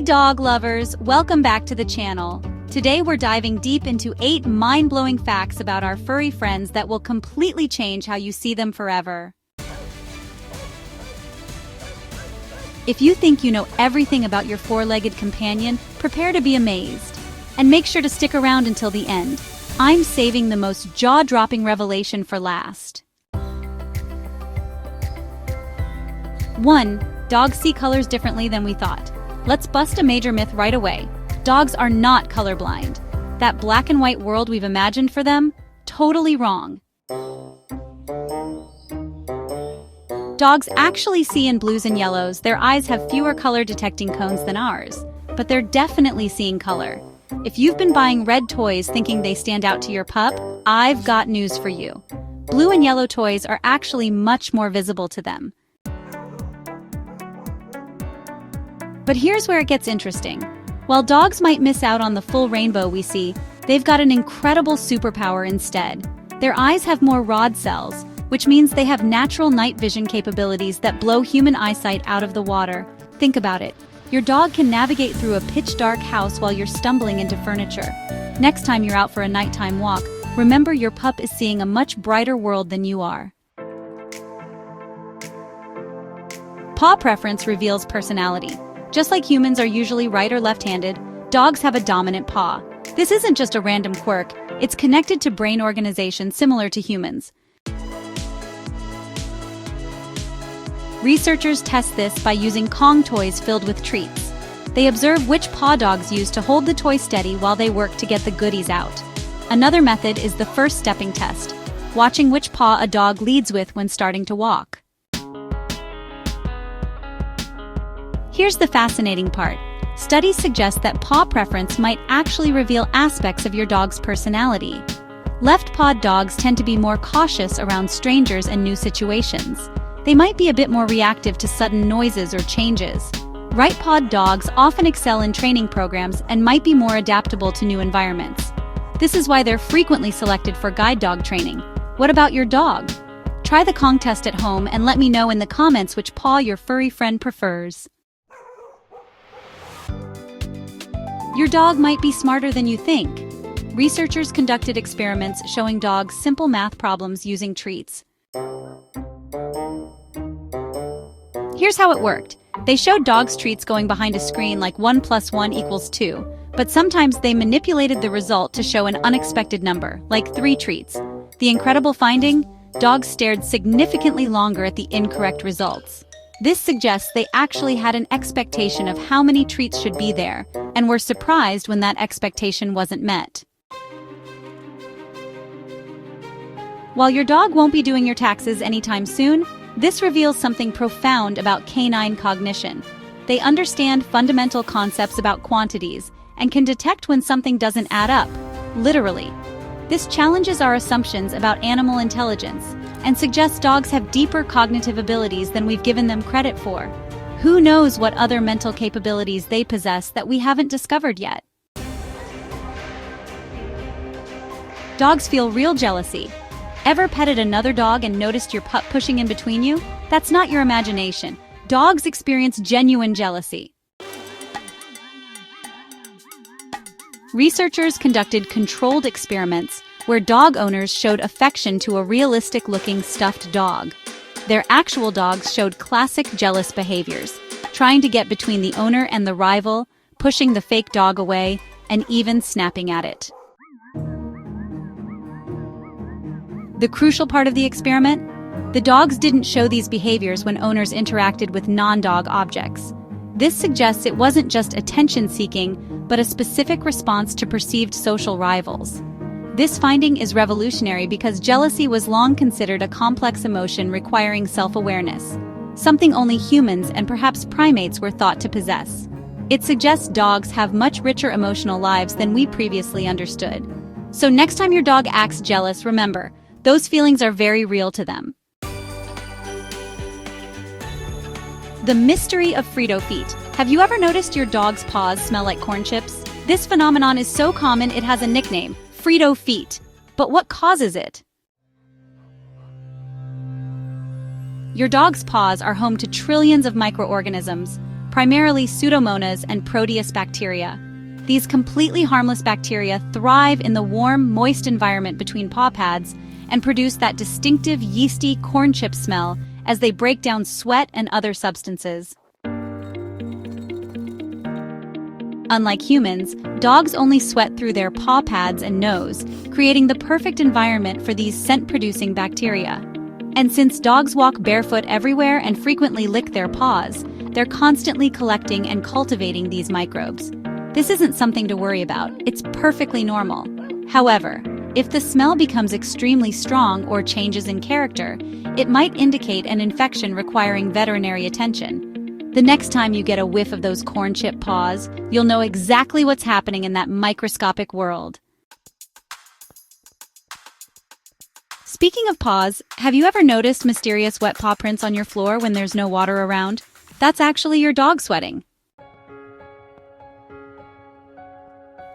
dog lovers, welcome back to the channel. Today we're diving deep into 8 mind-blowing facts about our furry friends that will completely change how you see them forever. If you think you know everything about your four-legged companion, prepare to be amazed. And make sure to stick around until the end. I'm saving the most jaw-dropping revelation for last. 1. Dogs see colors differently than we thought. Let's bust a major myth right away. Dogs are not colorblind. That black and white world we've imagined for them? Totally wrong. Dogs actually see in blues and yellows. Their eyes have fewer color-detecting cones than ours, but they're definitely seeing color. If you've been buying red toys thinking they stand out to your pup, I've got news for you. Blue and yellow toys are actually much more visible to them. But here's where it gets interesting. While dogs might miss out on the full rainbow we see, they've got an incredible superpower instead. Their eyes have more rod cells, which means they have natural night vision capabilities that blow human eyesight out of the water. Think about it. Your dog can navigate through a pitch-dark house while you're stumbling into furniture. Next time you're out for a nighttime walk, remember your pup is seeing a much brighter world than you are. Paw Preference reveals personality. Just like humans are usually right or left-handed, dogs have a dominant paw. This isn't just a random quirk, it's connected to brain organization similar to humans. Researchers test this by using Kong toys filled with treats. They observe which paw dogs use to hold the toy steady while they work to get the goodies out. Another method is the first stepping test, watching which paw a dog leads with when starting to walk. Here's the fascinating part. Studies suggest that paw preference might actually reveal aspects of your dog's personality. Left-pawed dogs tend to be more cautious around strangers and new situations. They might be a bit more reactive to sudden noises or changes. Right-pawed dogs often excel in training programs and might be more adaptable to new environments. This is why they're frequently selected for guide dog training. What about your dog? Try the Kong test at home and let me know in the comments which paw your furry friend prefers. Your dog might be smarter than you think. Researchers conducted experiments showing dogs simple math problems using treats. Here's how it worked. They showed dogs treats going behind a screen like 1 + 1 = 2, but sometimes they manipulated the result to show an unexpected number, like 3 treats. The incredible finding? Dogs stared significantly longer at the incorrect results. This suggests they actually had an expectation of how many treats should be there, and were surprised when that expectation wasn't met. While your dog won't be doing your taxes anytime soon, this reveals something profound about canine cognition. They understand fundamental concepts about quantities and can detect when something doesn't add up, literally. This challenges our assumptions about animal intelligence and suggests dogs have deeper cognitive abilities than we've given them credit for. Who knows what other mental capabilities they possess that we haven't discovered yet? Dogs feel real jealousy. Ever petted another dog and noticed your pup pushing in between you? That's not your imagination. Dogs experience genuine jealousy. Researchers conducted controlled experiments where dog owners showed affection to a realistic-looking stuffed dog. Their actual dogs showed classic jealous behaviors, trying to get between the owner and the rival, pushing the fake dog away, and even snapping at it. The crucial part of the experiment? The dogs didn't show these behaviors when owners interacted with non-dog objects. This suggests it wasn't just attention-seeking, but a specific response to perceived social rivals. This finding is revolutionary because jealousy was long considered a complex emotion requiring self-awareness, something only humans and perhaps primates were thought to possess. It suggests dogs have much richer emotional lives than we previously understood. So next time your dog acts jealous, remember, those feelings are very real to them. The mystery of Frito feet. Have you ever noticed your dog's paws smell like corn chips? This phenomenon is so common it has a nickname, Frito feet. But what causes it? Your dog's paws are home to trillions of microorganisms. primarily Pseudomonas and Proteus bacteria. These completely harmless bacteria thrive in the warm, moist environment between paw pads and produce that distinctive yeasty corn chip smell as they break down sweat and other substances. Unlike humans, dogs only sweat through their paw pads and nose, creating the perfect environment for these scent-producing bacteria. And since dogs walk barefoot everywhere and frequently lick their paws, they're constantly collecting and cultivating these microbes. This isn't something to worry about. It's perfectly normal. However, if the smell becomes extremely strong or changes in character, it might indicate an infection requiring veterinary attention. The next time you get a whiff of those corn chip paws, you'll know exactly what's happening in that microscopic world. Speaking of paws, have you ever noticed mysterious wet paw prints on your floor when there's no water around? That's actually your dog sweating.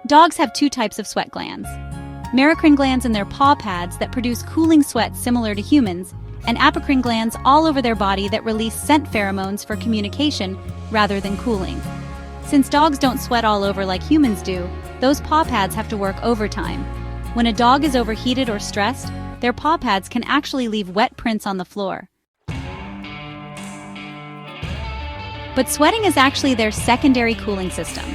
Dogs have two types of sweat glands. Microorganisms glands in their paw pads that produce cooling sweat similar to humans, and apocrine glands all over their body that release scent pheromones for communication rather than cooling. Since dogs don't sweat all over like humans do, those paw pads have to work overtime. When a dog is overheated or stressed, their paw pads can actually leave wet prints on the floor. But sweating is actually their secondary cooling system.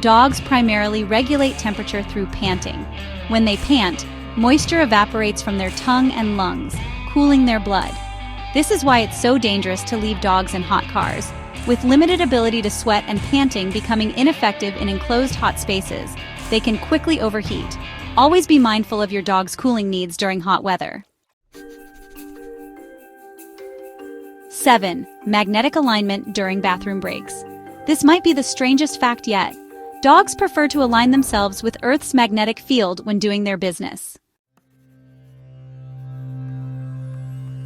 Dogs primarily regulate temperature through panting. When they pant, moisture evaporates from their tongue and lungs, cooling their blood. This is why it's so dangerous to leave dogs in hot cars. With limited ability to sweat and panting becoming ineffective in enclosed hot spaces, they can quickly overheat. Always be mindful of your dog's cooling needs during hot weather. 7. Magnetic alignment during bathroom breaks. This might be the strangest fact yet. Dogs prefer to align themselves with Earth's magnetic field when doing their business.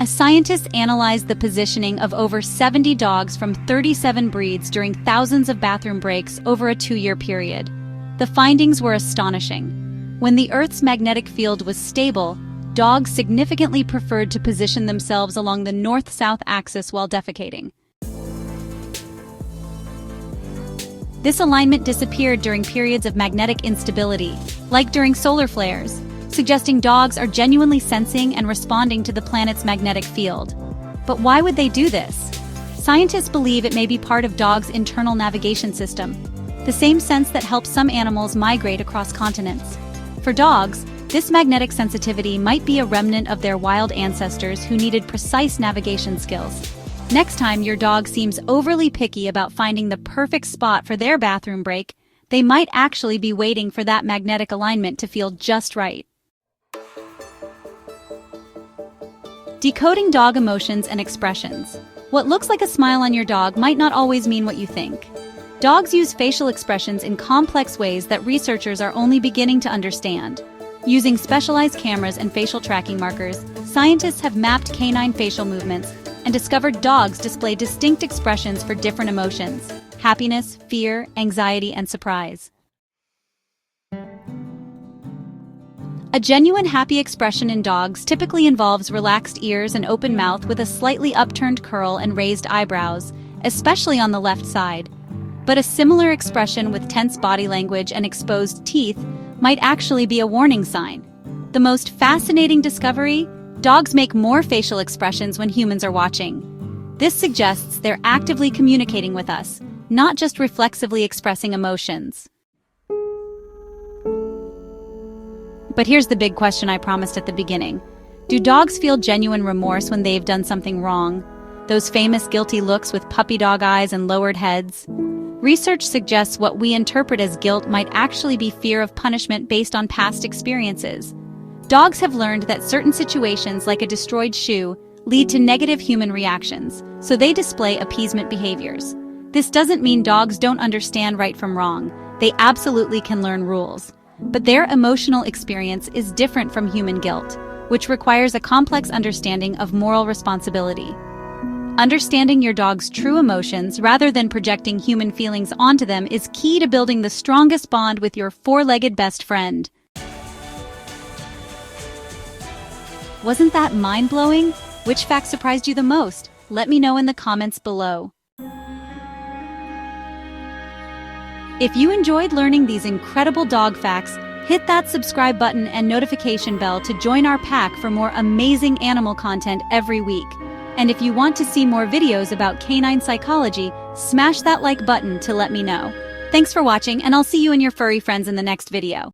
A scientist analyzed the positioning of over 70 dogs from 37 breeds during thousands of bathroom breaks over a 2-year period. The findings were astonishing. When the Earth's magnetic field was stable, dogs significantly preferred to position themselves along the north-south axis while defecating. This alignment disappeared during periods of magnetic instability, like during solar flares, suggesting dogs are genuinely sensing and responding to the planet's magnetic field. But why would they do this? Scientists believe it may be part of dogs' internal navigation system, the same sense that helps some animals migrate across continents. For dogs, this magnetic sensitivity might be a remnant of their wild ancestors who needed precise navigation skills. Next time your dog seems overly picky about finding the perfect spot for their bathroom break, they might actually be waiting for that magnetic alignment to feel just right. Decoding dog emotions and expressions. What looks like a smile on your dog might not always mean what you think. Dogs use facial expressions in complex ways that researchers are only beginning to understand. Using specialized cameras and facial tracking markers, scientists have mapped canine facial movements and discovered dogs display distinct expressions for different emotions: happiness, fear, anxiety, and surprise. A genuine happy expression in dogs typically involves relaxed ears and open mouth with a slightly upturned curl and raised eyebrows, especially on the left side. But a similar expression with tense body language and exposed teeth might actually be a warning sign. The most fascinating discovery: dogs make more facial expressions when humans are watching. This suggests they're actively communicating with us, not just reflexively expressing emotions. But here's the big question I promised at the beginning. Do dogs feel genuine remorse when they've done something wrong? Those famous guilty looks with puppy dog eyes and lowered heads? Research suggests what we interpret as guilt might actually be fear of punishment based on past experiences. Dogs have learned that certain situations, like a destroyed shoe, lead to negative human reactions, so they display appeasement behaviors. This doesn't mean dogs don't understand right from wrong. They absolutely can learn rules. But their emotional experience is different from human guilt, which requires a complex understanding of moral responsibility. Understanding your dog's true emotions rather than projecting human feelings onto them is key to building the strongest bond with your four-legged best friend. Wasn't that mind-blowing? Which fact surprised you the most? Let me know in the comments below. If you enjoyed learning these incredible dog facts, hit that subscribe button and notification bell to join our pack for more amazing animal content every week. And if you want to see more videos about canine psychology, smash that like button to let me know. Thanks for watching, and I'll see you and your furry friends in the next video.